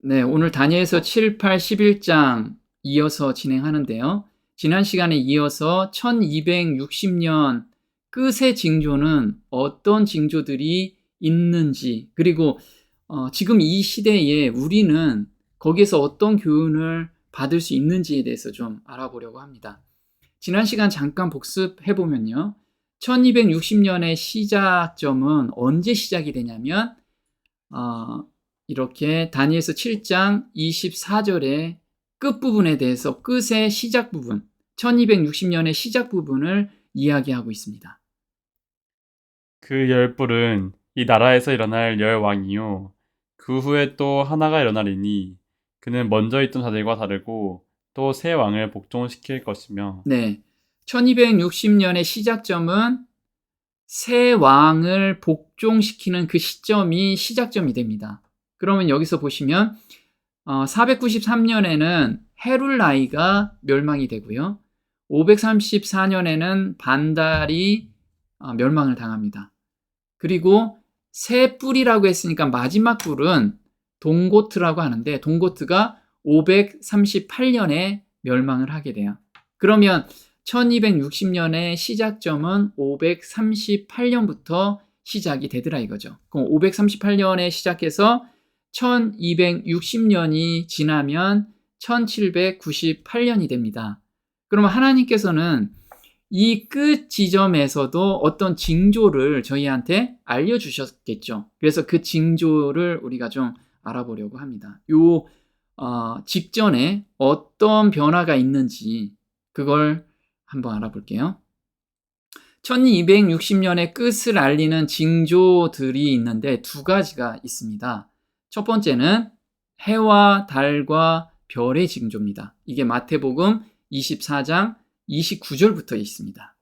네, 오늘 다니엘서 7, 8, 11장 이어서 진행하는데요. 지난 시간에 이어서 1260년 끝의 징조는 어떤 징조들이 있는지, 그리고 지금 이 시대에 우리는 거기에서 어떤 교훈을 받을 수 있는지에 대해서 좀 알아보려고 합니다. 지난 시간 잠깐 복습해보면요. 1260년의 시작점은 언제 시작이 되냐면 이렇게 다니엘서 7장 24절의 끝부분에 대해서 끝의 시작 부분, 1260년의 시작 부분을 이야기하고 있습니다. 그 열불은 이 나라에서 일어날 열 왕이요. 그 후에 또 하나가 일어나리니 그는 먼저 있던 자들과 다르고 또 새 왕을 복종시킬 것이며. 네, 1260년의 시작점은 새 왕을 복종시키는 그 시점이 시작점이 됩니다. 그러면 여기서 보시면 493년에는 헤룰라이가 멸망이 되고요. 534년에는 반달이 멸망을 당합니다. 그리고 새 뿔이라고 했으니까 마지막 뿔은 동고트라고 하는데 동고트가 538년에 멸망을 하게 돼요. 그러면 1260년의 시작점은 538년부터 시작이 되더라 이거죠. 그럼 538년에 시작해서 1260년이 지나면 1798년이 됩니다. 그러면 하나님께서는 이 끝 지점에서도 어떤 징조를 저희한테 알려주셨겠죠. 그래서 그 징조를 우리가 좀 알아보려고 합니다. 요 직전에 어떤 변화가 있는지 그걸 한번 알아볼게요. 1260년의 끝을 알리는 징조들이 있는데 두 가지가 있습니다. 첫 번째는 해와 달과 별의 징조입니다. 이게 마태복음 24장 29절부터 있습니다.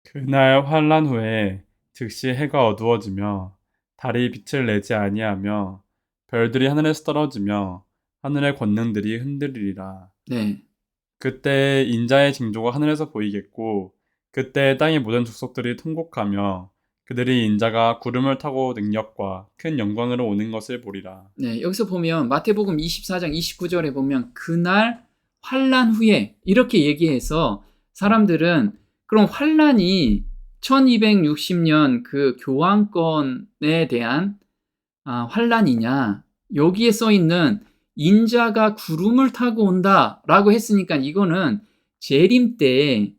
그날 환란 후에 즉시 해가 어두워지며 달이 빛을 내지 아니하며 별들이 하늘에서 떨어지며 하늘의 권능들이 흔들리리라. 네. 그때 인자의 징조가 하늘에서 보이겠고 그때 땅의 모든 족속들이 통곡하며 그들이 인자가 구름을 타고 능력과 큰 영광으로 오는 것을 보리라. 네, 여기서 보면 마태복음 24장 29절에 보면 그날 환란 후에 이렇게 얘기해서 사람들은 그럼 환란이 1260년 그 교황권에 대한 환란이냐? 여기에 써 있는 인자가 구름을 타고 온다라고 했으니까 이거는 재림 때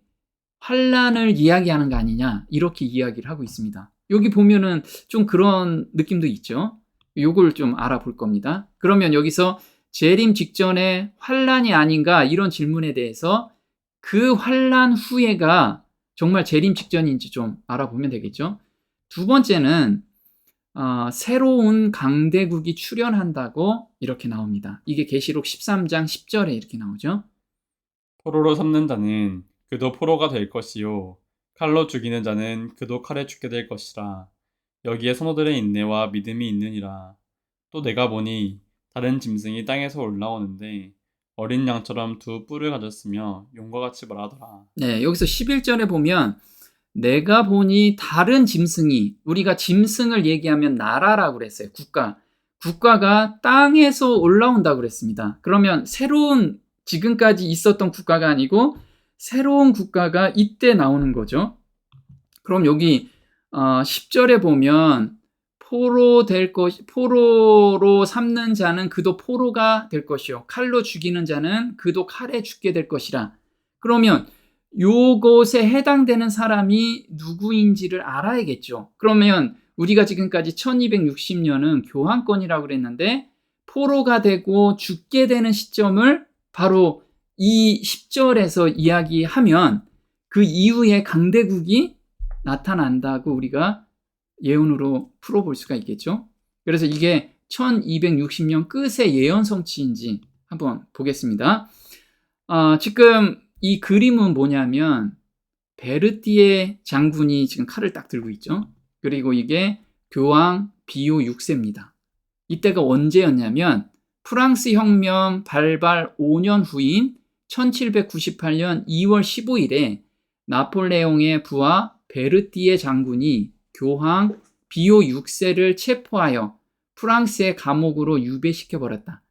환란을 이야기하는 거 아니냐? 이렇게 이야기를 하고 있습니다. 여기 보면은 좀 그런 느낌도 있죠. 요걸 좀 알아볼 겁니다. 그러면 여기서 재림 직전에 환란이 아닌가 이런 질문에 대해서 그 환란 후에가 정말 재림 직전인지 좀 알아보면 되겠죠. 두 번째는 새로운 강대국이 출현한다고 이렇게 나옵니다. 이게 계시록 13장 10절에 이렇게 나오죠. 포로로 삼는 자는 그도 포로가 될 것이요 칼로 죽이는 자는 그도 칼에 죽게 될 것이라. 여기에 선호들의 인내와 믿음이 있느니라. 또 내가 보니 다른 짐승이 땅에서 올라오는데 어린 양처럼 두 뿔을 가졌으며 용과 같이 말하더라. 네, 여기서 11절에 보면 내가 보니 다른 짐승이, 우리가 짐승을 얘기하면 나라라고 그랬어요. 국가가 땅에서 올라온다고 그랬습니다. 그러면 새로운 지금까지 있었던 국가가 아니고 새로운 국가가 이때 나오는 거죠. 그럼 여기 10절에 보면 포로로 삼는 자는 그도 포로가 될 것이요 칼로 죽이는 자는 그도 칼에 죽게 될 것이라. 그러면 요것에 해당되는 사람이 누구인지를 알아야겠죠. 그러면 우리가 지금까지 1260년은 교환권이라고 그랬는데 포로가 되고 죽게 되는 시점을 바로 이 10절에서 이야기하면 그 이후에 강대국이 나타난다고 우리가 예언으로 풀어볼 수가 있겠죠. 그래서 이게 1260년 끝의 예언 성취인지 한번 보겠습니다. 지금 이 그림은 뭐냐면 베르티에 장군이 지금 칼을 딱 들고 있죠. 그리고 이게 교황 비오 6세입니다. 이때가 언제였냐면 프랑스 혁명 발발 5년 후인 1798년 2월 15일에 나폴레옹의 부하 베르티에 장군이 교황 비오 6세를 체포하여 프랑스의 감옥으로 유배시켜버렸다.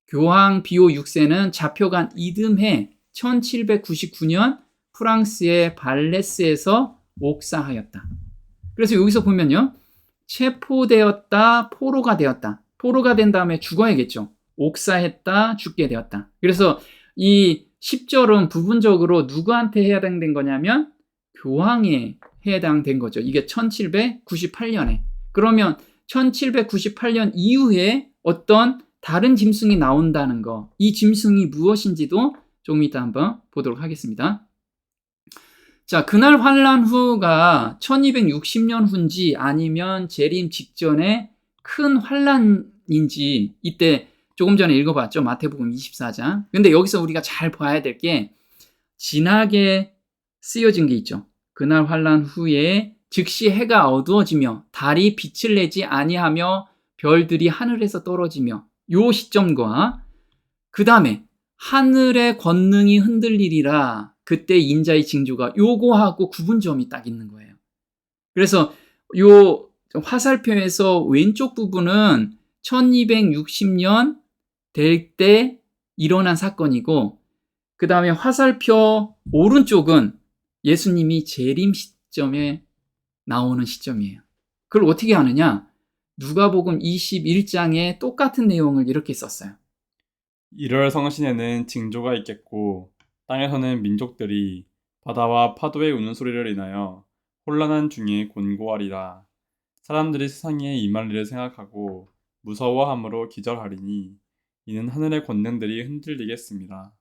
교황 비오 6세는 잡혀간 이듬해 1799년 프랑스의 발레스에서 옥사하였다. 그래서 여기서 보면요. 체포되었다, 포로가 되었다. 포로가 된 다음에 죽어야겠죠. 옥사했다, 죽게 되었다. 그래서 이 10절은 부분적으로 누구한테 해당된 거냐면 교황에 해당된 거죠. 이게 1798년에. 그러면 1798년 이후에 어떤 다른 짐승이 나온다는 거, 이 짐승이 무엇인지도 좀 이따 한번 보도록 하겠습니다. 자, 그날 환란 후가 1260년 후인지 아니면 재림 직전에 큰 환란인지 이때 조금 전에 읽어봤죠. 마태복음 24장. 근데 여기서 우리가 잘 봐야 될 게 진하게 쓰여진 게 있죠. 그날 환란 후에 즉시 해가 어두워지며 달이 빛을 내지 아니하며 별들이 하늘에서 떨어지며 요 시점과 그 다음에 하늘의 권능이 흔들리리라 그때 인자의 징조가 요거하고 구분점이 딱 있는 거예요. 그래서 요 화살표에서 왼쪽 부분은 1260년 될 때 일어난 사건이고 그 다음에 화살표 오른쪽은 예수님이 재림 시점에 나오는 시점이에요. 그걸 어떻게 하느냐? 누가복음 21장에 똑같은 내용을 이렇게 썼어요. 1월 성신에는 징조가 있겠고 땅에서는 민족들이 바다와 파도의 우는 소리를 인하여 혼란한 중에 곤고하리라. 사람들이 세상에 임할 일을 생각하고 무서워함으로 기절하리니 이는 하늘의 권능들이 흔들리겠습니다.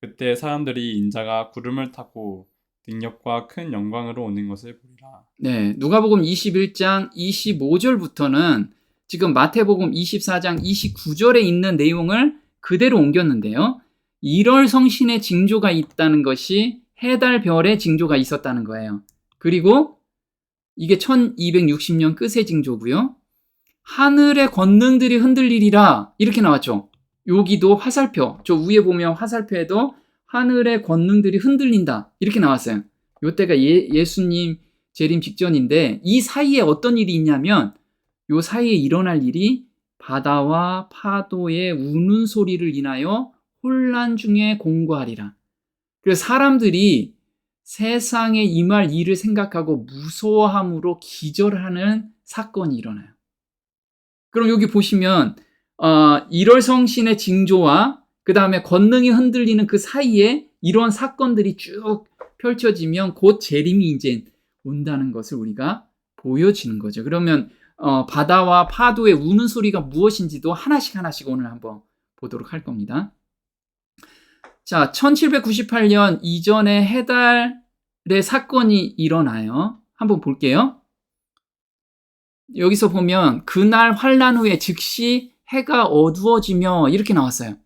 그때 사람들이 인자가 구름을 타고 능력과 큰 영광으로 오는 것을 보리라. 네, 누가복음 21장 25절부터는 지금 마태복음 24장 29절에 있는 내용을 그대로 옮겼는데요. 1월 성신의 징조가 있다는 것이 해달별의 징조가 있었다는 거예요. 그리고 이게 1260년 끝의 징조고요. 하늘의 권능들이 흔들리리라 이렇게 나왔죠. 여기도 화살표, 저 위에 보면 화살표에도 하늘의 권능들이 흔들린다 이렇게 나왔어요. 이때가 예수님 재림 직전인데 이 사이에 어떤 일이 있냐면 이 사이에 일어날 일이 바다와 파도의 우는 소리를 인하여 혼란 중에 공고하리라. 그래서 사람들이 세상에 임할 일을 생각하고 무서워함으로 기절하는 사건이 일어나요. 그럼 여기 보시면 1월 성신의 징조와 그 다음에 권능이 흔들리는 그 사이에 이런 사건들이 쭉 펼쳐지면 곧 재림이 이제 온다는 것을 우리가 보여지는 거죠. 그러면 바다와 파도의 우는 소리가 무엇인지도 하나씩 오늘 한번 보도록 할 겁니다. 자, 1798년 이전에 해달의 사건이 일어나요. 한번 볼게요. 여기서 보면 그날 환란 후에 즉시 해가 어두워지며 이렇게 나왔어요.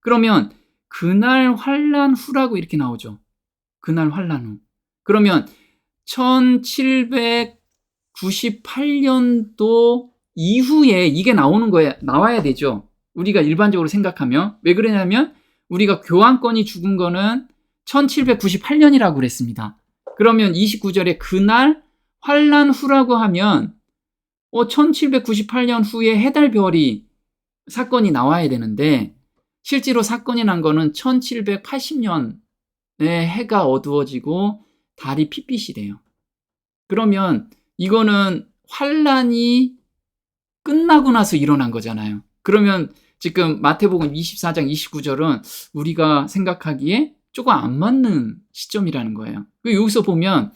그러면 그날 환란 후라고 이렇게 나오죠. 그날 환란 후. 그러면 1798년도 이후에 이게 나오는 거에 나와야 되죠. 우리가 일반적으로 생각하면 왜 그러냐면 우리가 교황권이 죽은 거는 1798년이라고 그랬습니다. 그러면 29절에 그날 환란 후라고 하면 1798년 후에 해달별이 사건이 나와야 되는데 실제로 사건이 난 거는 1780년에 해가 어두워지고 달이 핏빛이 돼요. 그러면 이거는 환란이 끝나고 나서 일어난 거잖아요. 그러면 지금 마태복음 24장 29절은 우리가 생각하기에 조금 안 맞는 시점이라는 거예요. 여기서 보면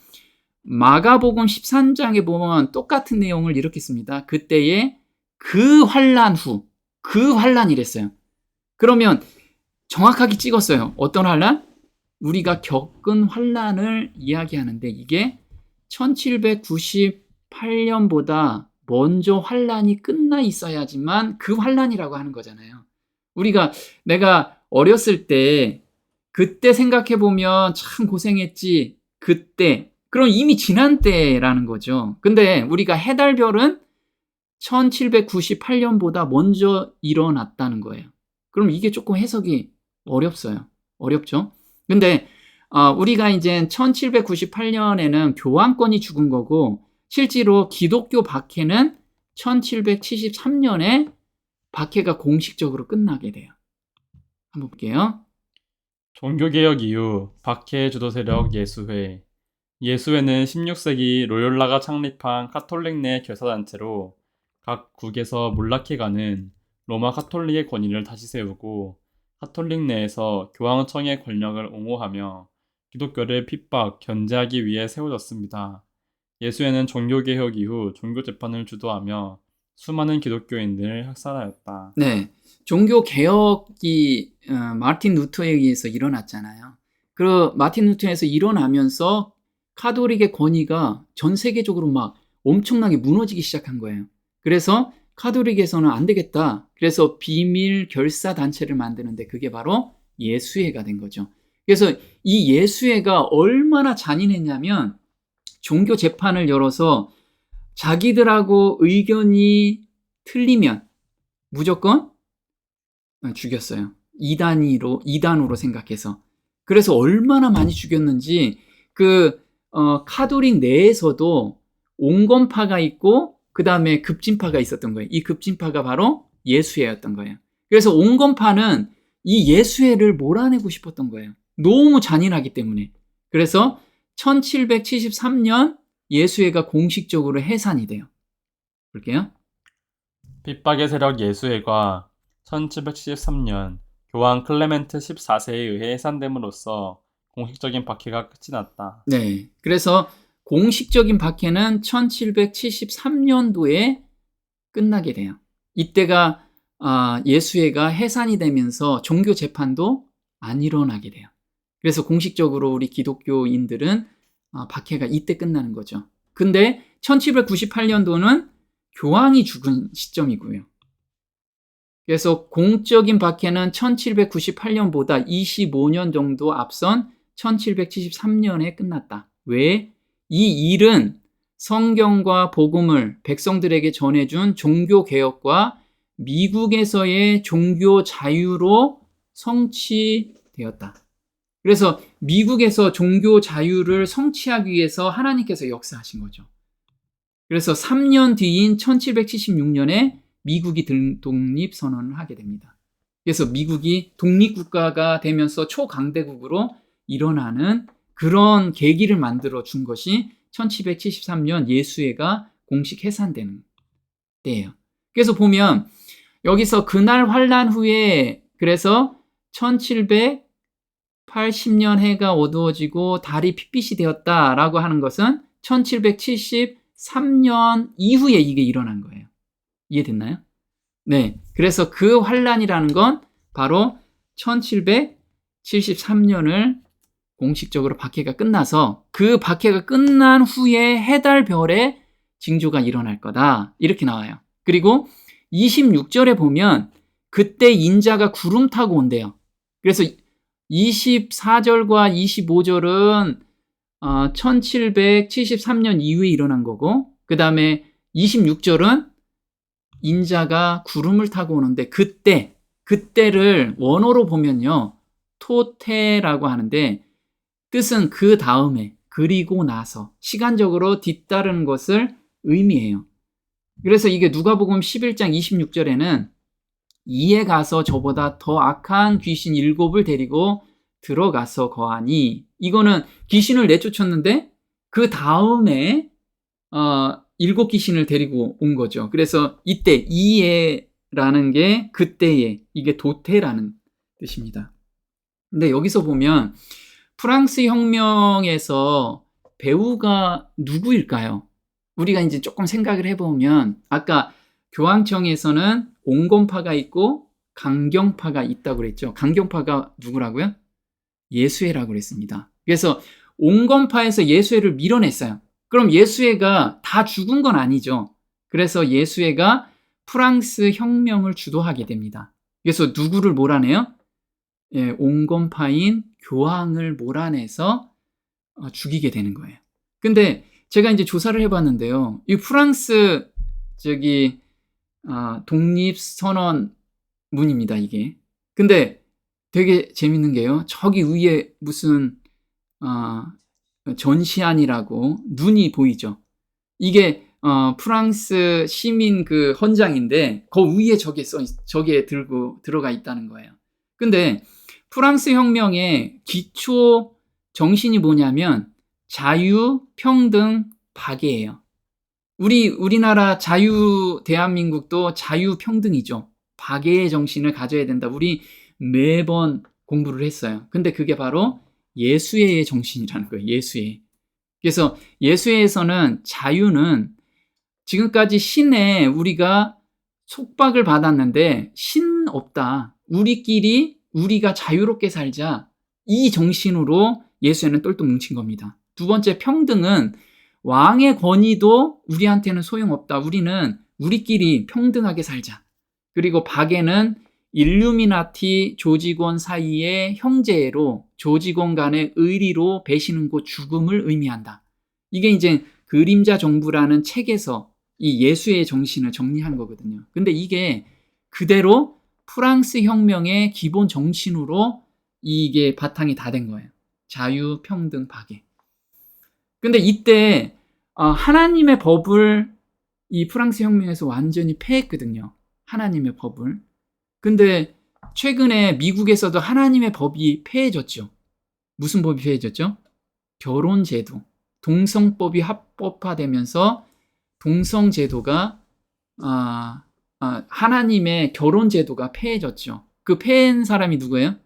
마가복음 13장에 보면 똑같은 내용을 이렇게 씁니다. 그때에 그 환란 후, 그 환란이랬어요. 그러면 정확하게 찍었어요. 어떤 환란? 우리가 겪은 환란을 이야기하는데 이게 1798년보다 먼저 환란이 끝나 있어야지만 그 환란이라고 하는 거잖아요. 내가 어렸을 때 그때 생각해보면 참 고생했지. 그때. 그럼 이미 지난 때라는 거죠. 근데 우리가 해달별은 1798년보다 먼저 일어났다는 거예요. 그럼 이게 조금 해석이 어렵죠? 근데 우리가 이제 1798년에는 교황권이 죽은 거고 실제로 기독교 박해는 1773년에 박해가 공식적으로 끝나게 돼요. 한번 볼게요. 종교개혁 이후 박해 주도 세력 예수회. 예수회는 16세기 로욜라가 창립한 카톨릭 내 교사단체로 각 국에서 몰락해가는 로마 카톨릭의 권위를 다시 세우고 카톨릭 내에서 교황청의 권력을 옹호하며 기독교를 핍박, 견제하기 위해 세워졌습니다. 예수회는 종교개혁 이후 종교재판을 주도하며 수많은 기독교인들을 학살하였다. 네, 종교 개혁이 마틴 루터에 의해서 일어났잖아요. 그 마틴 루터에서 일어나면서 카톨릭의 권위가 전 세계적으로 막 엄청나게 무너지기 시작한 거예요. 그래서 카톨릭에서는 안 되겠다. 그래서 비밀 결사 단체를 만드는데 그게 바로 예수회가 된 거죠. 그래서 이 예수회가 얼마나 잔인했냐면 종교 재판을 열어서 자기들하고 의견이 틀리면 무조건 죽였어요. 이단으로 생각해서. 그래서 얼마나 많이 죽였는지 카톨릭 내에서도 온건파가 있고 그 다음에 급진파가 있었던 거예요. 이 급진파가 바로 예수회였던 거예요. 그래서 온건파는 이 예수회를 몰아내고 싶었던 거예요. 너무 잔인하기 때문에. 그래서 1773년 예수회가 공식적으로 해산이 돼요. 볼게요. 핍박의 세력 예수회가 1773년 교황 클레멘트 14세에 의해 해산됨으로써 공식적인 박해가 끝이 났다. 네. 그래서 공식적인 박해는 1773년도에 끝나게 돼요. 이때가 예수회가 해산이 되면서 종교 재판도 안 일어나게 돼요. 그래서 공식적으로 우리 기독교인들은 박해가 이때 끝나는 거죠. 근데 1798년도는 교황이 죽은 시점이고요. 그래서 공적인 박해는 1798년보다 25년 정도 앞선 1773년에 끝났다. 왜? 이 일은 성경과 복음을 백성들에게 전해준 종교개혁과 미국에서의 종교 자유로 성취되었다. 그래서 미국에서 종교 자유를 성취하기 위해서 하나님께서 역사하신 거죠. 그래서 3년 뒤인 1776년에 미국이 독립선언을 하게 됩니다. 그래서 미국이 독립국가가 되면서 초강대국으로 일어나는 그런 계기를 만들어 준 것이 1773년 예수회가 공식 해산되는 때예요. 그래서 보면 여기서 그날 환란 후에 그래서 1780년 해가 어두워지고 달이 핏빛이 되었다라고 하는 것은 1773년 이후에 이게 일어난 거예요. 이해됐나요? 네. 그래서 그 환란이라는 건 바로 1773년을 공식적으로 박해가 끝나서 그 박해가 끝난 후에 해달별의 징조가 일어날 거다. 이렇게 나와요. 그리고 26절에 보면 그때 인자가 구름 타고 온대요. 그래서 24절과 25절은 1773년 이후에 일어난 거고 그 다음에 26절은 인자가 구름을 타고 오는데 그때를 원어로 보면요. 토테라고 하는데 뜻은 그 다음에 그리고 나서 시간적으로 뒤따르는 것을 의미해요. 그래서 이게 누가복음 11장 26절에는 이에 가서 저보다 더 악한 귀신 7을 데리고 들어가서 거하니 이거는 귀신을 내쫓았는데 그 다음에 7 귀신을 데리고 온 거죠. 그래서 이때 이에라는 게 그때에 이게 도태라는 뜻입니다. 근데 여기서 보면 프랑스 혁명에서 배우가 누구일까요? 우리가 이제 조금 생각을 해보면 아까 교황청에서는 온건파가 있고 강경파가 있다고 그랬죠. 강경파가 누구라고요? 예수회라고 그랬습니다. 그래서 온건파에서 예수회를 밀어냈어요. 그럼 예수회가 다 죽은 건 아니죠. 그래서 예수회가 프랑스 혁명을 주도하게 됩니다. 그래서 누구를 몰아내요? 온건파인 교황을 몰아내서 죽이게 되는 거예요. 근데 제가 이제 조사를 해봤는데요. 이 프랑스 독립선언문입니다, 이게. 근데 되게 재밌는 게요. 저기 위에 무슨 전시안이라고 눈이 보이죠. 이게 프랑스 시민 그 헌장인데 그 위에 저게 들고 들어가 있다는 거예요. 근데 프랑스 혁명의 기초 정신이 뭐냐면 자유, 평등, 박애예요. 우리나라 대한민국도 자유, 평등이죠. 박애의 정신을 가져야 된다. 우리 매번 공부를 했어요. 근데 그게 바로 예수회의 정신이라는 거예요. 예수회. 그래서 예수회에서는 자유는 지금까지 신에 우리가 속박을 받았는데 신 없다. 우리가 자유롭게 살자. 이 정신으로 예수회는 똘똘 뭉친 겁니다. 두 번째, 평등은 왕의 권위도 우리한테는 소용없다. 우리는 우리끼리 평등하게 살자. 그리고 박애는 일루미나티 조직원 사이의 형제로 조직원 간의 의리로 배신과 죽음을 의미한다. 이게 이제 그림자 정부라는 책에서 이 예수의 정신을 정리한 거거든요. 근데 이게 그대로 프랑스 혁명의 기본 정신으로 이게 바탕이 다 된 거예요. 자유, 평등, 박애. 근데 이때 하나님의 법을 이 프랑스 혁명에서 완전히 폐했거든요. 하나님의 법을. 근데 최근에 미국에서도 하나님의 법이 폐해졌죠. 무슨 법이 폐해졌죠? 결혼제도. 동성법이 합법화되면서 동성제도가 하나님의 결혼제도가 폐해졌죠. 그 폐한 사람이 누구예요?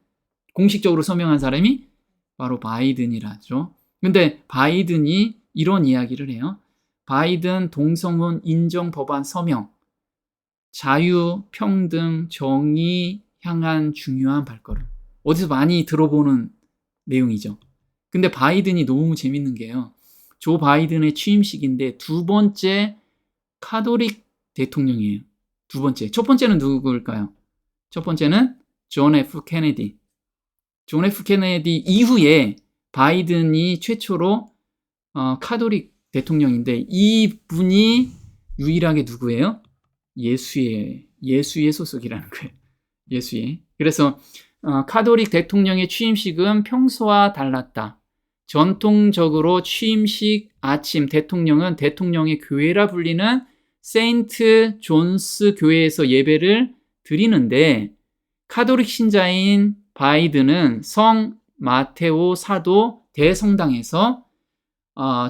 공식적으로 서명한 사람이 바로 바이든이라죠. 근데 바이든이 이런 이야기를 해요. 바이든 동성혼 인정 법안 서명. 자유, 평등, 정의 향한 중요한 발걸음. 어디서 많이 들어보는 내용이죠. 근데 바이든이 너무 재밌는 게요. 조 바이든의 취임식인데 두 번째 카톨릭 대통령이에요. 두 번째. 첫 번째는 누구일까요? 첫 번째는 존 F. 케네디. 존 F. 케네디 이후에 바이든이 최초로 카톨릭 대통령인데 이분이 유일하게 누구예요? 예수의 소속이라는 거예요. 예수의. 그래서 카톨릭 대통령의 취임식은 평소와 달랐다. 전통적으로 취임식 아침 대통령은 대통령의 교회라 불리는 세인트 존스 교회에서 예배를 드리는데 카톨릭 신자인 바이든은 성 마테오 사도 대성당에서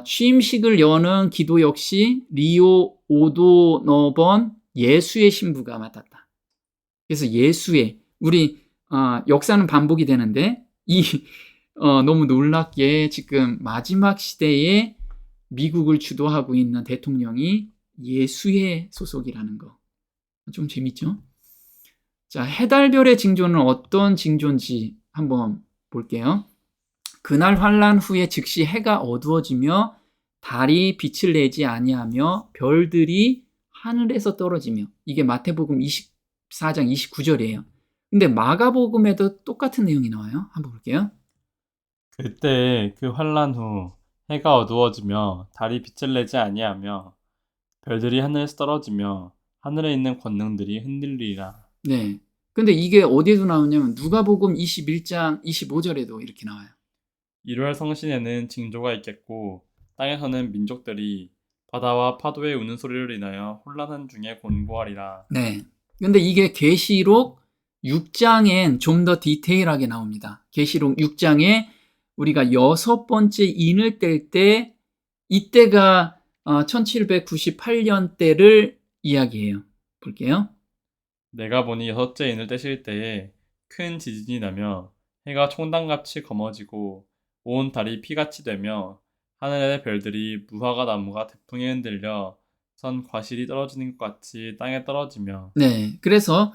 취임식을 여는 기도 역시 리오 오도너번 예수의 신부가 맡았다. 그래서 예수의 우리 역사는 반복이 되는데 너무 놀랍게 지금 마지막 시대에 미국을 주도하고 있는 대통령이 예수의 소속이라는 거. 좀 재밌죠? 자, 해달별의 징조는 어떤 징조인지 한번 볼게요. 그날 환란 후에 즉시 해가 어두워지며 달이 빛을 내지 아니하며 별들이 하늘에서 떨어지며 이게 마태복음 24장 29절이에요. 근데 마가복음에도 똑같은 내용이 나와요. 한번 볼게요. 그때 그 환란 후 해가 어두워지며 달이 빛을 내지 아니하며 별들이 하늘에서 떨어지며 하늘에 있는 권능들이 흔들리리라. 네. 근데 이게 어디에도 나오냐면 누가복음 21장 25절에도 이렇게 나와요. 1월 성신에는 징조가 있겠고 땅에서는 민족들이 바다와 파도의 우는 소리를 인하여 혼란한 중에 곤고하리라. 네. 근데 이게 계시록 6장엔 좀 더 디테일하게 나옵니다. 계시록 6장에 우리가 6번째 인을 뗄 때 이때가 1798년 때를 이야기해요. 볼게요. 내가 보니 6째 인을 떼실 때에 큰 지진이 나며 해가 총단같이 검어지고 온 달이 피같이 되며 하늘의 별들이 무화과 나무가 태풍에 흔들려 선 과실이 떨어지는 것 같이 땅에 떨어지며. 네, 그래서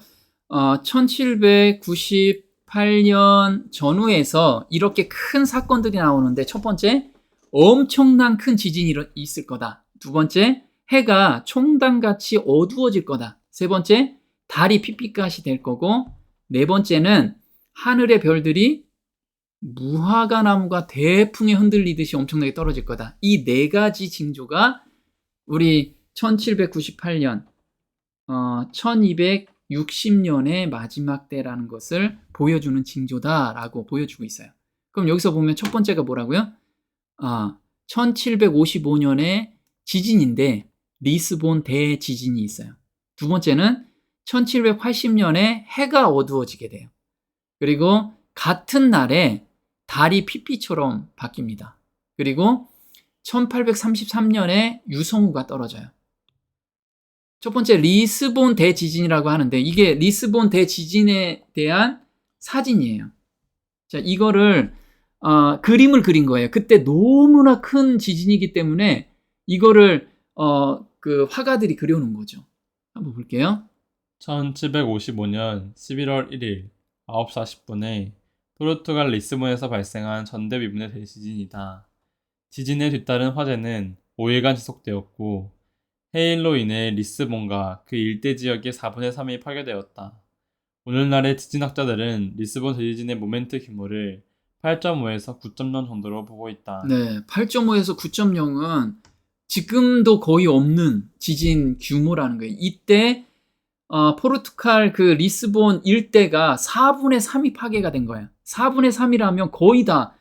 1798년 전후에서 이렇게 큰 사건들이 나오는데 첫 번째, 엄청난 큰 지진이 있을 거다. 두 번째, 해가 총단같이 어두워질 거다. 세 번째, 달이 핏빛같이 될 거고, 네 번째는 하늘의 별들이 무화과 나무가 대풍에 흔들리듯이 엄청나게 떨어질 거다. 이 네 가지 징조가 우리 1798년, 1260년의 마지막 때라는 것을 보여주는 징조다라고 보여주고 있어요. 그럼 여기서 보면 첫 번째가 뭐라고요? 1755년에 지진인데 리스본 대지진이 있어요. 두 번째는 1780년에 해가 어두워지게 돼요. 그리고 같은 날에 달이 피피처럼 바뀝니다. 그리고 1833년에 유성우가 떨어져요. 첫 번째 리스본 대지진이라고 하는데 이게 리스본 대지진에 대한 사진이에요. 자, 이거를 그림을 그린 거예요. 그때 너무나 큰 지진이기 때문에 이거를 그 화가들이 그려놓은 거죠. 한번 볼게요. 1755년 11월 1일 9시 40분에 포르투갈 리스본에서 발생한 전대미문의 대지진이다. 지진에 뒤따른 화재는 5일간 지속되었고 해일로 인해 리스본과 그 일대 지역의 4분의 3이 파괴되었다. 오늘날의 지진학자들은 리스본 대지진의 모멘트 규모를 8.5에서 9.0 정도로 보고 있다. 네, 8.5에서 9.0은 지금도 거의 없는 지진 규모라는 거예요. 이때 포르투갈 그 리스본 일대가 4분의 3이 파괴가 된 거예요. 4분의 3이라면 거의 다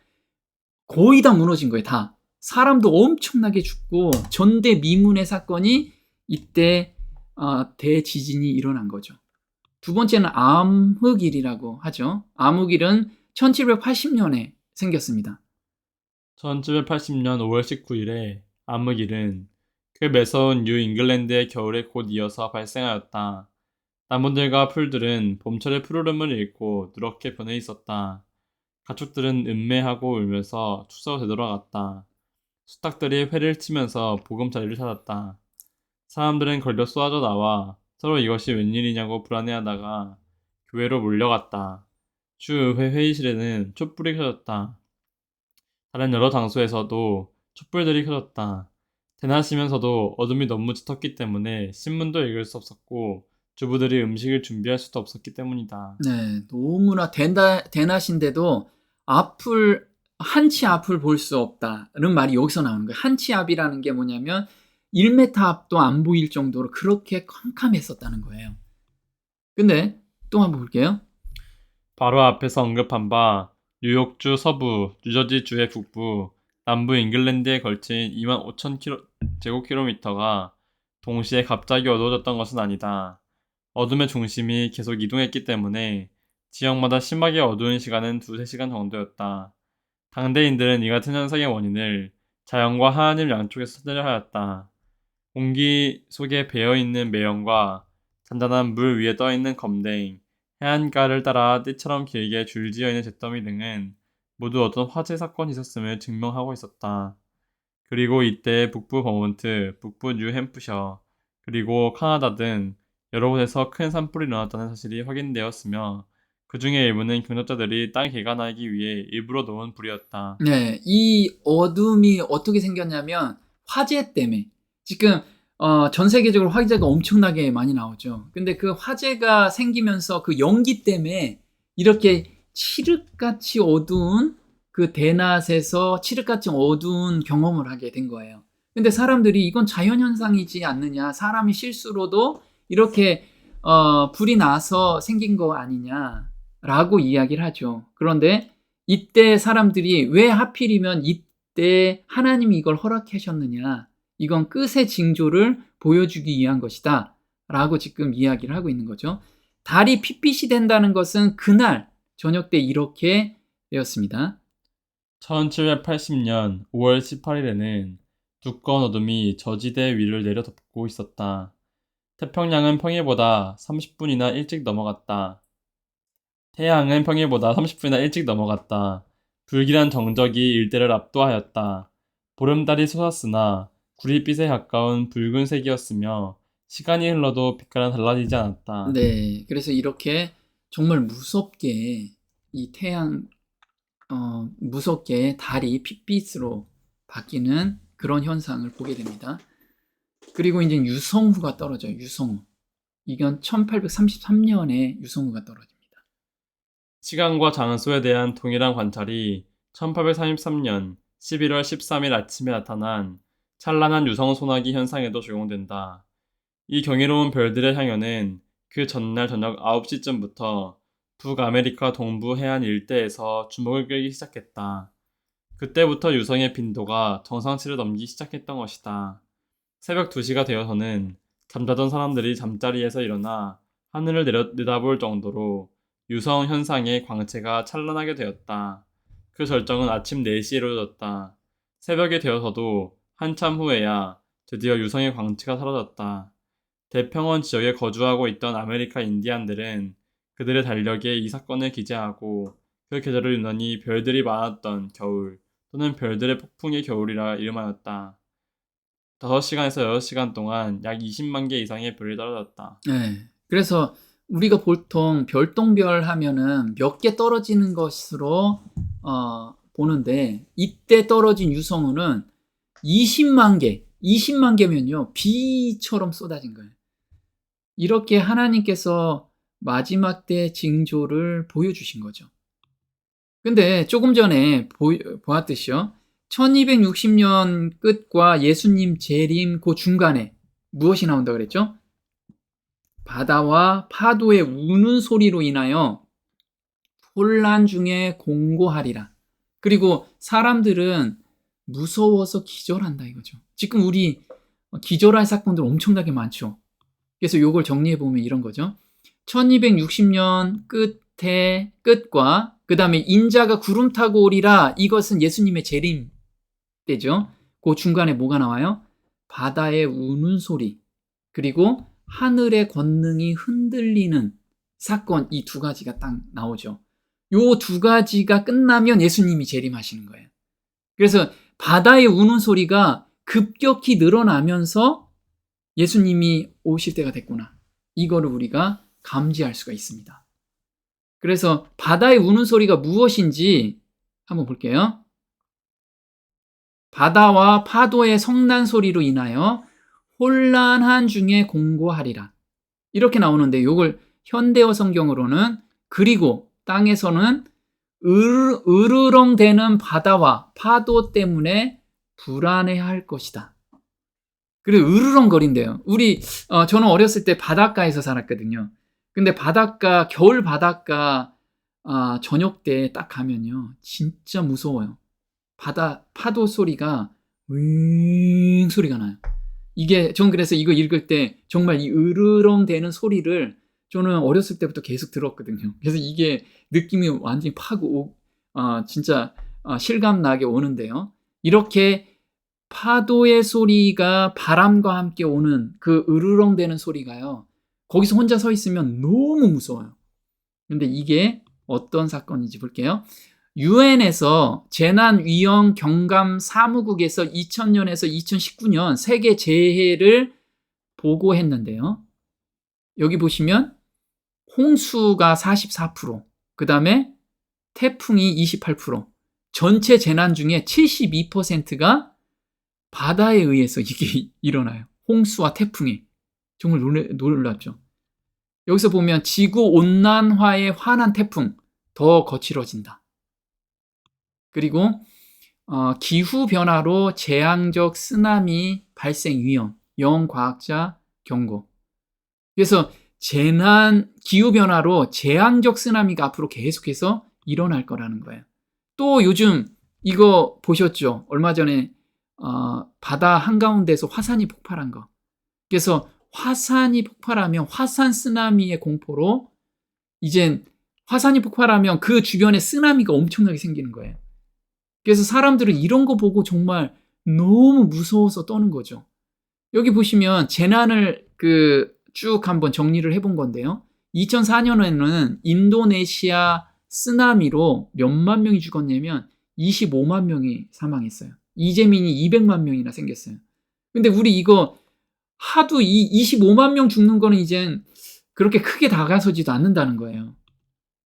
무너진 거예요. 다. 사람도 엄청나게 죽고 전대미문의 사건이 이때 대지진이 일어난 거죠. 두 번째는 암흑일이라고 하죠. 암흑일은 1780년에 생겼습니다. 1780년 5월 19일에 암흑일은 그 매서운 뉴 잉글랜드의 겨울에 곧 이어서 발생하였다. 나무들과 풀들은 봄철의 푸르름을 잃고 누렇게 변해 있었다. 가축들은 음매하고 울면서 축사로 되돌아갔다. 수탉들이 회를 치면서 보금자리를 찾았다. 사람들은 거리로 쏟아져 나와 서로 이것이 웬일이냐고 불안해하다가 교회로 몰려갔다. 주의회 회의실에는 촛불이 켜졌다. 다른 여러 장소에서도 촛불들이 켜졌다. 대낮이면서도 어둠이 너무 짙었기 때문에 신문도 읽을 수 없었고 주부들이 음식을 준비할 수도 없었기 때문이다. 네, 너무나 대낮인데도 한치 앞을 볼 수 없다는 말이 여기서 나오는 거예요. 한치 앞이라는 게 뭐냐면 1m 앞도 안 보일 정도로 그렇게 캄캄했었다는 거예요. 근데 또 한번 볼게요. 바로 앞에서 언급한 바 뉴욕주 서부, 뉴저지주의 북부, 남부 잉글랜드에 걸친 25,000 제곱킬로미터가 동시에 갑자기 어두워졌던 것은 아니다. 어둠의 중심이 계속 이동했기 때문에 지역마다 심하게 어두운 시간은 2-3시간 정도였다. 당대인들은 이 같은 현상의 원인을 자연과 하나님 양쪽에서 찾으려 하였다. 공기 속에 배어있는 매연과 잔잔한 물 위에 떠있는 검댕, 해안가를 따라 띠처럼 길게 줄지어 있는 잿더미 등은 모두 어떤 화재 사건이 있었음을 증명하고 있었다. 그리고 이때 북부 버몬트, 북부 뉴햄프셔, 그리고 카나다 등 여러 곳에서 큰 산불이 일어났다는 사실이 확인되었으며 그 중에 일부는 경력자들이 땅 개간하기 위해 일부러 놓은 불이었다. 네, 이 어둠이 어떻게 생겼냐면 화재 때문에 지금 전 세계적으로 화재가 엄청나게 많이 나오죠. 근데 그 화재가 생기면서 그 연기 때문에 이렇게 칠흑같이 어두운 그 대낮에서 칠흑같이 어두운 경험을 하게 된 거예요. 근데 사람들이 이건 자연현상이지 않느냐, 사람이 실수로도 이렇게 불이 나서 생긴 거 아니냐라고 이야기를 하죠. 그런데 이때 사람들이 왜 하필이면 이때 하나님이 이걸 허락하셨느냐, 이건 끝의 징조를 보여주기 위한 것이다 라고 지금 이야기를 하고 있는 거죠. 달이 핏빛이 된다는 것은 그날 저녁 때 이렇게 되었습니다. 1780년 5월 18일에는 두꺼운 어둠이 저지대 위를 내려덮고 있었다. 태평양은 평일보다 30분이나 일찍 넘어갔다. 태양은 평일보다 30분이나 일찍 넘어갔다. 불길한 정적이 일대를 압도하였다. 보름달이 솟았으나 구릿빛에 가까운 붉은색이었으며 시간이 흘러도 빛깔은 달라지지 않았다. 네, 그래서 이렇게 정말 무섭게 이 무섭게 달이 핏빛으로 바뀌는 그런 현상을 보게 됩니다. 그리고 이제 유성우가 떨어져요. 유성우. 이건 1833년에 유성우가 떨어집니다. 시간과 장소에 대한 동일한 관찰이 1833년 11월 13일 아침에 나타난 찬란한 유성 소나기 현상에도 적용된다. 이 경이로운 별들의 향연은 그 전날 저녁 9시쯤부터 북아메리카 동부 해안 일대에서 주목을 끌기 시작했다. 그때부터 유성의 빈도가 정상치를 넘기 시작했던 것이다. 새벽 2시가 되어서는 잠자던 사람들이 잠자리에서 일어나 하늘을 내다볼 정도로 유성 현상의 광채가 찬란하게 되었다. 그 절정은 아침 4시에 이루어졌다. 새벽이 되어서도 한참 후에야 드디어 유성의 광채가 사라졌다. 대평원 지역에 거주하고 있던 아메리카 인디안들은 그들의 달력에 이 사건을 기재하고 그 계절을 유난히 별들이 많았던 겨울 또는 별들의 폭풍의 겨울이라 이름하였다. 5시간에서 6시간 동안 약 20만 개 이상의 별이 떨어졌다. 네. 그래서 우리가 보통 별똥별 하면은 몇 개 떨어지는 것으로 보는데 이때 떨어진 유성우는 20만 개, 20만 개면요 비처럼 쏟아진 거예요. 이렇게 하나님께서 마지막 때 징조를 보여주신 거죠. 근데 조금 전에 보았듯이요. 1260년 끝과 예수님 재림 그 중간에 무엇이 나온다 그랬죠? 바다와 파도의 우는 소리로 인하여 혼란 중에 공고하리라. 그리고 사람들은 무서워서 기절한다 이거죠. 지금 우리 기절할 사건들 엄청나게 많죠. 그래서 이걸 정리해보면 이런 거죠. 1260년 끝과 그 다음에 인자가 구름 타고 오리라. 이것은 예수님의 재림 때죠. 그 중간에 뭐가 나와요? 바다의 우는 소리 그리고 하늘의 권능이 흔들리는 사건, 이 두 가지가 딱 나오죠. 요 두 가지가 끝나면 예수님이 재림하시는 거예요. 그래서 바다의 우는 소리가 급격히 늘어나면서 예수님이 오실 때가 됐구나. 이거를 우리가 감지할 수가 있습니다. 그래서 바다의 우는 소리가 무엇인지 한번 볼게요. 바다와 파도의 성난 소리로 인하여 혼란한 중에 공고하리라. 이렇게 나오는데 이걸 현대어 성경으로는 그리고 땅에서는 으르렁대는 바다와 파도 때문에 불안해할 것이다. 그리고 으르렁거린대요. 저는 어렸을 때 바닷가에서 살았거든요. 근데 겨울 바닷가 저녁 때 딱 가면요. 진짜 무서워요. 파도 소리가 윙 소리가 나요. 전 그래서 이거 읽을 때 정말 이 으르렁대는 소리를 저는 어렸을 때부터 계속 들었거든요. 그래서 이게 느낌이 완전히 진짜 실감나게 오는데요. 이렇게 파도의 소리가 바람과 함께 오는 그 으르렁대는 소리가요. 거기서 혼자 서 있으면 너무 무서워요. 근데 이게 어떤 사건인지 볼게요. 유엔에서 재난위험 경감 사무국에서 2000년에서 2019년 세계 재해를 보고했는데요. 여기 보시면 홍수가 44%, 그 다음에 태풍이 28%, 전체 재난 중에 72%가 바다에 의해서 이게 일어나요. 홍수와 태풍이. 정말 놀랍죠. 여기서 보면 지구온난화에 환한 태풍, 더 거칠어진다. 그리고 기후변화로 재앙적 쓰나미 발생 위험, 영과학자 경고. 그래서 기후변화로 재앙적 쓰나미가 앞으로 계속해서 일어날 거라는 거예요. 또 요즘 이거 보셨죠? 얼마 전에 바다 한가운데서 화산이 폭발한 거. 그래서 화산이 폭발하면 화산 쓰나미의 공포로 이젠 화산이 폭발하면 그 주변에 쓰나미가 엄청나게 생기는 거예요. 그래서 사람들은 이런 거 보고 정말 너무 무서워서 떠는 거죠. 여기 보시면 재난을 쭉 한번 정리를 해본 건데요. 2004년에는 인도네시아 쓰나미로 몇만 명이 죽었냐면 25만 명이 사망했어요. 이재민이 200만 명이나 생겼어요. 근데 우리 이거 하도 25만 명 죽는 거는 이젠 그렇게 크게 다가서지도 않는다는 거예요.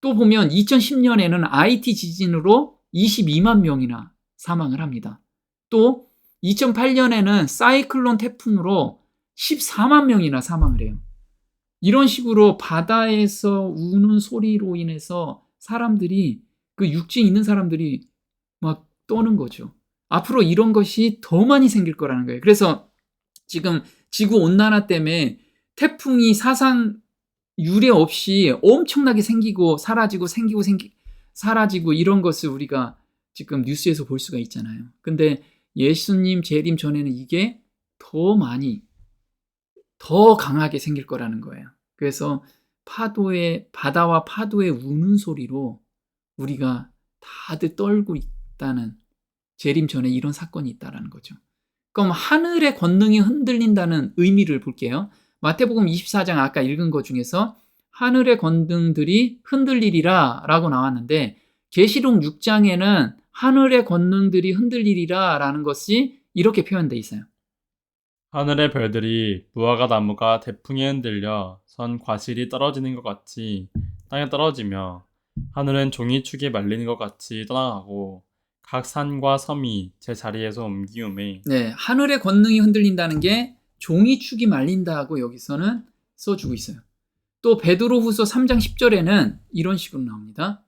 또 보면 2010년에는 IT 지진으로 22만 명이나 사망을 합니다. 또 2008년에는 사이클론 태풍으로 14만 명이나 사망을 해요. 이런 식으로 바다에서 우는 소리로 인해서 사람들이 육지에 있는 사람들이 막 떠는 거죠. 앞으로 이런 것이 더 많이 생길 거라는 거예요. 그래서 지금 지구온난화 때문에 태풍이 사상 유례 없이 엄청나게 생기고 사라지고 이런 것을 우리가 지금 뉴스에서 볼 수가 있잖아요. 근데 예수님 재림 전에는 이게 더 많이, 더 강하게 생길 거라는 거예요. 그래서 바다와 파도의 우는 소리로 우리가 다들 떨고 있다는, 재림 전에 이런 사건이 있다라는 거죠. 그럼 하늘의 권능이 흔들린다는 의미를 볼게요. 마태복음 24장 아까 읽은 것 중에서 하늘의 권능들이 흔들리리라 라고 나왔는데, 계시록 6장에는 하늘의 권능들이 흔들리리라 라는 것이 이렇게 표현되어 있어요. 하늘의 별들이 무화과 나무가 대풍에 흔들려 선 과실이 떨어지는 것 같이 땅에 떨어지며, 하늘은 종이축에 말리는 것 같이 떠나가고 각 산과 섬이 제 자리에서 옮기우매. 네, 하늘의 권능이 흔들린다는 게 종이축이 말린다고 여기서는 써주고 있어요. 또 베드로후서 3장 10절에는 이런 식으로 나옵니다.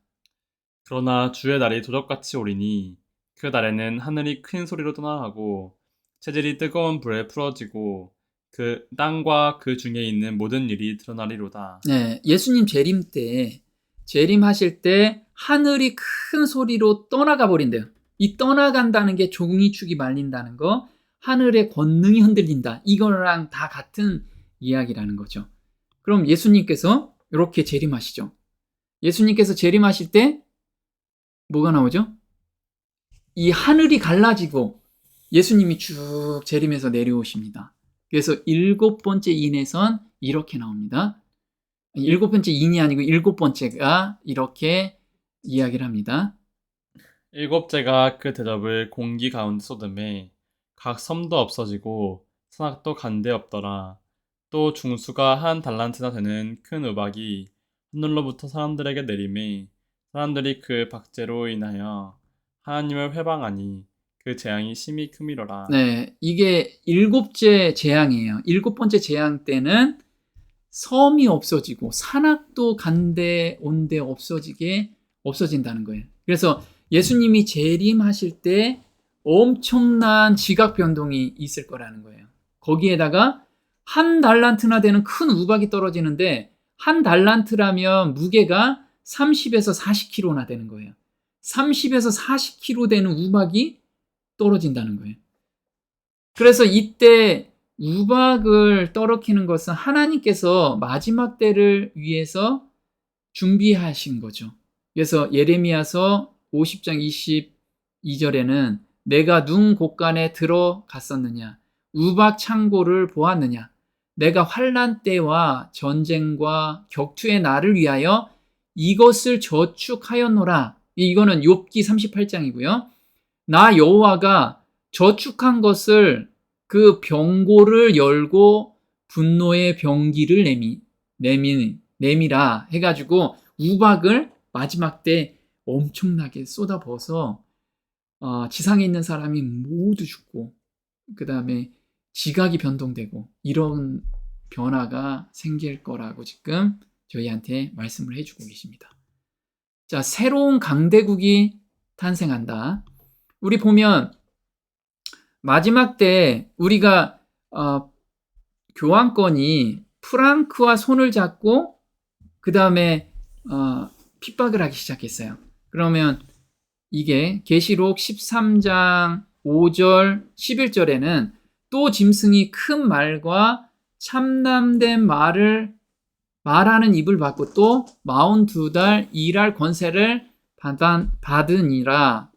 그러나 주의 날이 도적같이 오리니 그 날에는 하늘이 큰 소리로 떠나가고 체질이 뜨거운 불에 풀어지고 그 땅과 그 중에 있는 모든 일이 드러나리로다. 네, 예수님 재림하실 때 하늘이 큰 소리로 떠나가 버린대요. 이 떠나간다는 게 종이축이 말린다는 거, 하늘의 권능이 흔들린다, 이거랑 다 같은 이야기라는 거죠. 그럼 예수님께서 이렇게 재림하시죠. 예수님께서 재림하실 때 뭐가 나오죠? 이 하늘이 갈라지고 예수님이 쭉 재림해서 내려오십니다. 그래서 7번째 인에선 이렇게 나옵니다. 7번째 인이 아니고 7번째가 이렇게 이야기를 합니다. 일곱째가 그 대접을 공기 가운데 쏟음에 각 섬도 없어지고 산악도 간데 없더라. 또 중수가 한 달란트나 되는 큰 우박이 하늘로부터 사람들에게 내림에 사람들이 그 박제로 인하여 하나님을 회방하니 그 재앙이 심히 크미러라. 네, 이게 7째 재앙이에요. 7번째 재앙 때는 섬이 없어지고 산악도 간데 온데 없어진다는 거예요. 그래서 예수님이 재림하실 때 엄청난 지각 변동이 있을 거라는 거예요. 거기에다가 한 달란트나 되는 큰 우박이 떨어지는데, 한 달란트라면 무게가 30에서 40kg나 되는 거예요. 30에서 40kg 되는 우박이 떨어진다는 거예요. 그래서 이때 우박을 떨어뜨리는 것은 하나님께서 마지막 때를 위해서 준비하신 거죠. 그래서 예레미야서 50장 22절에는 내가 눈 곳간에 들어갔었느냐, 우박 창고를 보았느냐, 내가 환난 때와 전쟁과 격투의 날을 위하여 이것을 저축하였노라. 이거는 욥기 38장이고요. 나 여호와가 저축한 것을, 그 병고를 열고 분노의 병기를 내미라 해가지고 우박을 마지막 때 엄청나게 쏟아부어서 지상에 있는 사람이 모두 죽고, 그 다음에 지각이 변동되고 이런 변화가 생길 거라고 지금 저희한테 말씀을 해주고 계십니다. 자, 새로운 강대국이 탄생한다. 우리 보면 마지막 때 우리가 교황권이 프랑크와 손을 잡고 그 다음에 핍박을 하기 시작했어요. 그러면 이게 계시록 13장 5절 11절에는 또 짐승이 큰 말과 참남된 말하는 입을 받고 또 42달 일할 권세를 받으니라.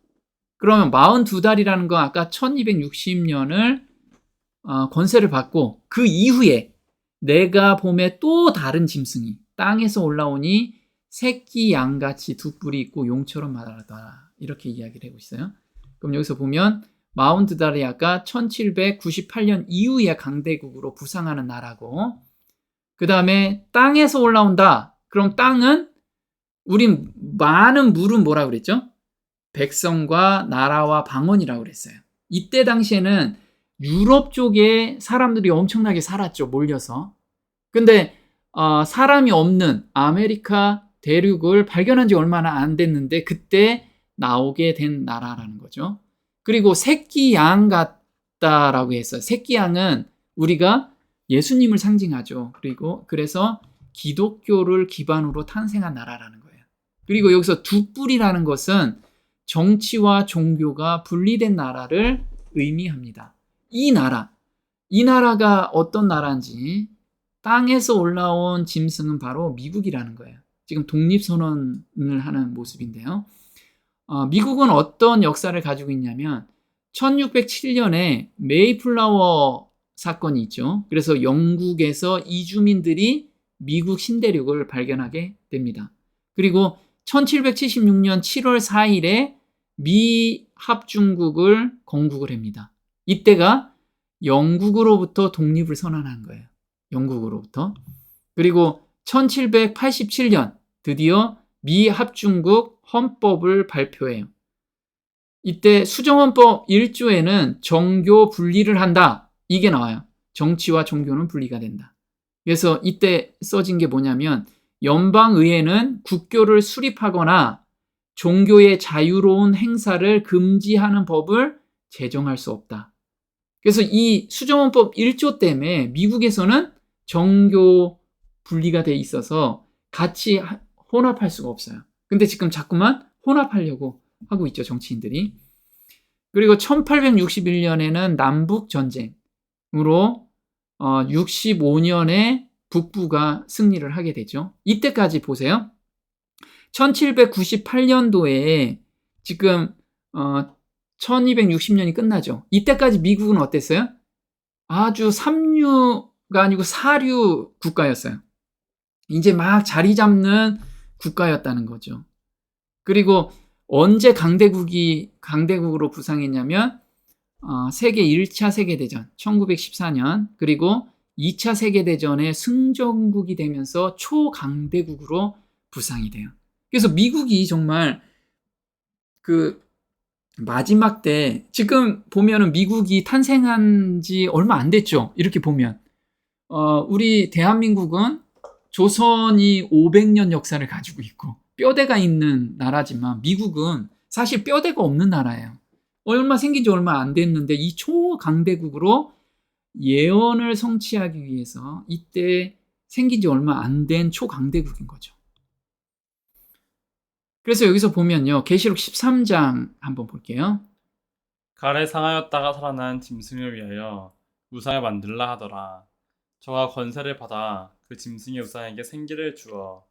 그러면 42달이라는 건 아까 1260년을 권세를 받고, 그 이후에 내가 봄에 또 다른 짐승이 땅에서 올라오니 새끼 양같이 두 뿔이 있고 용처럼 말하다, 이렇게 이야기를 하고 있어요. 그럼 여기서 보면 42달이 아까 1798년 이후에 강대국으로 부상하는 나라고, 그 다음에 땅에서 올라온다. 그럼 땅은, 우리 많은 물은 뭐라고 그랬죠? 백성과 나라와 방언이라고 그랬어요. 이때 당시에는 유럽 쪽에 사람들이 엄청나게 살았죠, 몰려서. 근데 사람이 없는 아메리카 대륙을 발견한 지 얼마나 안 됐는데 그때 나오게 된 나라라는 거죠. 그리고 새끼 양 같다라고 했어요. 새끼 양은 우리가 예수님을 상징하죠. 그래서 기독교를 기반으로 탄생한 나라라는 거예요. 그리고 여기서 두 뿔이라는 것은 정치와 종교가 분리된 나라를 의미합니다. 이 나라, 이 나라가 어떤 나라인지 땅에서 올라온 짐승은 바로 미국이라는 거예요. 지금 독립선언을 하는 모습인데요. 미국은 어떤 역사를 가지고 있냐면 1607년에 메이플라워 사건이 있죠. 그래서 영국에서 이주민들이 미국 신대륙을 발견하게 됩니다. 그리고 1776년 7월 4일에 미 합중국을 건국을 합니다. 이때가 영국으로부터 독립을 선언한 거예요. 영국으로부터. 그리고 1787년 드디어 미 합중국 헌법을 발표해요. 이때 수정헌법 1조에는 정교 분리를 한다. 이게 나와요. 정치와 종교는 분리가 된다. 그래서 이때 써진 게 뭐냐면 연방의회는 국교를 수립하거나 종교의 자유로운 행사를 금지하는 법을 제정할 수 없다. 그래서 이 수정헌법 1조 때문에 미국에서는 정교 분리가 돼 있어서 같이 혼합할 수가 없어요. 근데 지금 자꾸만 혼합하려고 하고 있죠, 정치인들이. 그리고 1861년에는 남북전쟁으로 65년에 북부가 승리를 하게 되죠. 이때까지 보세요. 1798년도에 지금 1260년이 끝나죠. 이때까지 미국은 어땠어요? 아주 삼류가 아니고 사류 국가였어요. 이제 막 자리 잡는 국가였다는 거죠. 그리고 언제 강대국으로 부상했냐면 세계 1차 세계대전 1914년 그리고 2차 세계대전의 승전국이 되면서 초강대국으로 부상이 돼요. 그래서 미국이 정말 그 마지막 때 지금 보면은 미국이 탄생한 지 얼마 안 됐죠. 이렇게 보면 우리 대한민국은 조선이 500년 역사를 가지고 있고 뼈대가 있는 나라지만 미국은 사실 뼈대가 없는 나라예요. 얼마 생긴 지 얼마 안 됐는데 이 초강대국으로 예언을 성취하기 위해서 이때 생긴 지 얼마 안 된 초강대국인 거죠. 그래서 여기서 보면요. 계시록 13장 한번 볼게요. 칼에 상하였다가 살아난 짐승을 위하여 우상을 만들라 하더라. 저가 권세를 받아 그 짐승의 우상에게 생기를 주어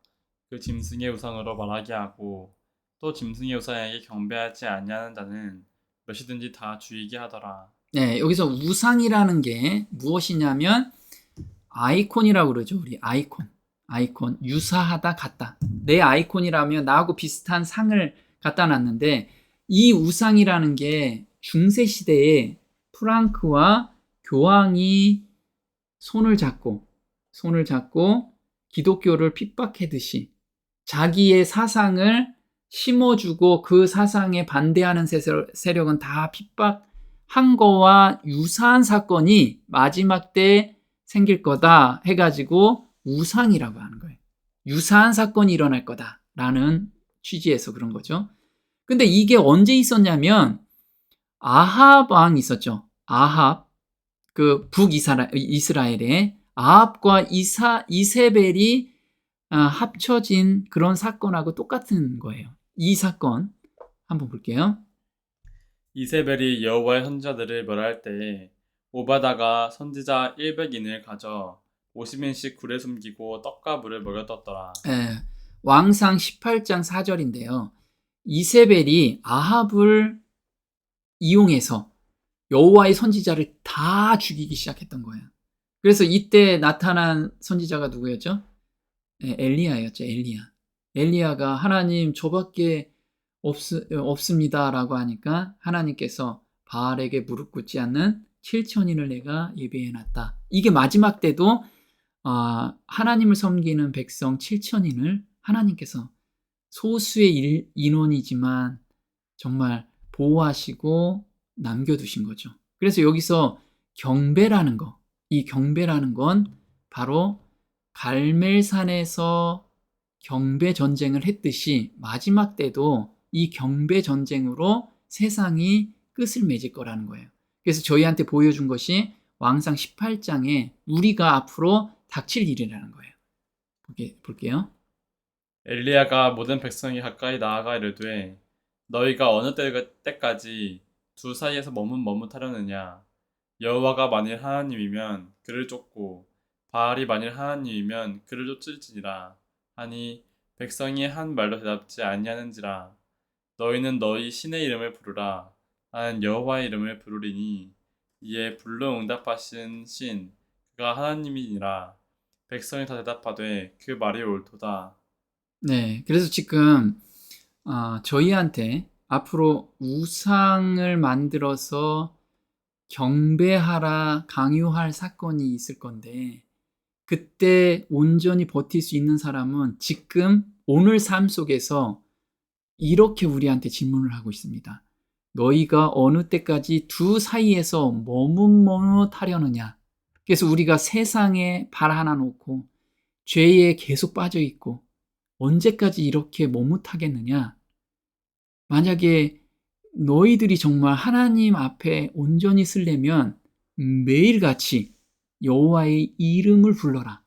그 짐승의 우상으로 말하게 하고 또 짐승의 우상에게 경배하지 아니하는 자는 몇이든지 다 죽이게 하더라. 네, 여기서 우상이라는 게 무엇이냐면 아이콘이라고 그러죠. 우리 아이콘. 유사하다, 같다. 내 아이콘이라면 나하고 비슷한 상을 갖다 놨는데 이 우상이라는 게 중세시대에 프랑크와 교황이 손을 잡고 기독교를 핍박하듯이 자기의 사상을 심어주고 그 사상에 반대하는 세력은 다 핍박한 거와 유사한 사건이 마지막 때 생길 거다 해가지고 우상이라고 하는 거예요. 유사한 사건이 일어날 거다라는 취지에서 그런 거죠. 근데 이게 언제 있었냐면 아합 왕 있었죠. 아합, 그 북이스라엘에 아합과 이세벨이 합쳐진 그런 사건하고 똑같은 거예요. 이 사건 한번 볼게요. 이세벨이 여호와의 선지자들을 멸할 때에 오바다가 선지자 100인을 가져 50인씩 굴에 숨기고 떡과 물을 먹여 떴더라. 왕상 18장 4절인데요. 이세벨이 아합을 이용해서 여호와의 선지자를 다 죽이기 시작했던 거예요. 그래서 이때 나타난 선지자가 누구였죠? 엘리야였죠. 엘리야가 하나님 저밖에 없습니다라고 하니까 하나님께서 바알에게 무릎 꿇지 않는 7천인을 내가 예비해놨다. 이게 마지막 때도 하나님을 섬기는 백성 7천인을 하나님께서 소수의 인원이지만 정말 보호하시고 남겨두신 거죠. 그래서 여기서 경배라는 거, 이 경배라는 건 바로 갈멜산에서 경배 전쟁을 했듯이 마지막 때도 이 경배 전쟁으로 세상이 끝을 맺을 거라는 거예요. 그래서 저희한테 보여준 것이 왕상 18장에 우리가 앞으로 닥칠 일이라는 거예요. 볼게요. 엘리야가 모든 백성이 가까이 나아가 이르되 너희가 어느 때까지 두 사이에서 머뭇하려느냐 여호와가 만일 하나님이면 그를 쫓고 바알이 만일 하나님이면 그를 쫓을지니라 하니 백성이 한 말도 대답지 아니하는지라. 너희는 너희 신의 이름을 부르라. 나는 여호와의 이름을 부르리니 이에 불러 응답하신 신 그가 하나님이니라. 백성이 다 대답하되 그 말이 옳도다. 네, 그래서 지금 저희한테 앞으로 우상을 만들어서 경배하라 강요할 사건이 있을 건데 그때 온전히 버틸 수 있는 사람은 지금 오늘 삶 속에서 이렇게 우리한테 질문을 하고 있습니다. 너희가 어느 때까지 두 사이에서 머뭇머뭇하려느냐? 그래서 우리가 세상에 발 하나 놓고 죄에 계속 빠져 있고 언제까지 이렇게 머뭇하겠느냐? 만약에 너희들이 정말 하나님 앞에 온전히 쓰려면 매일같이 여호와의 이름을 불러라.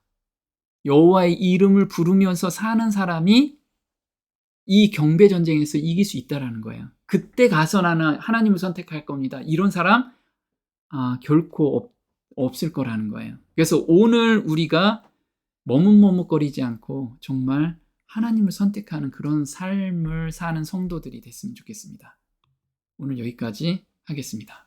여호와의 이름을 부르면서 사는 사람이 이 경배 전쟁에서 이길 수 있다라는 거예요. 그때 가서 나는 하나님을 선택할 겁니다. 이런 사람 결코 없을 거라는 거예요. 그래서 오늘 우리가 머뭇머뭇거리지 않고 정말 하나님을 선택하는 그런 삶을 사는 성도들이 됐으면 좋겠습니다. 오늘 여기까지 하겠습니다.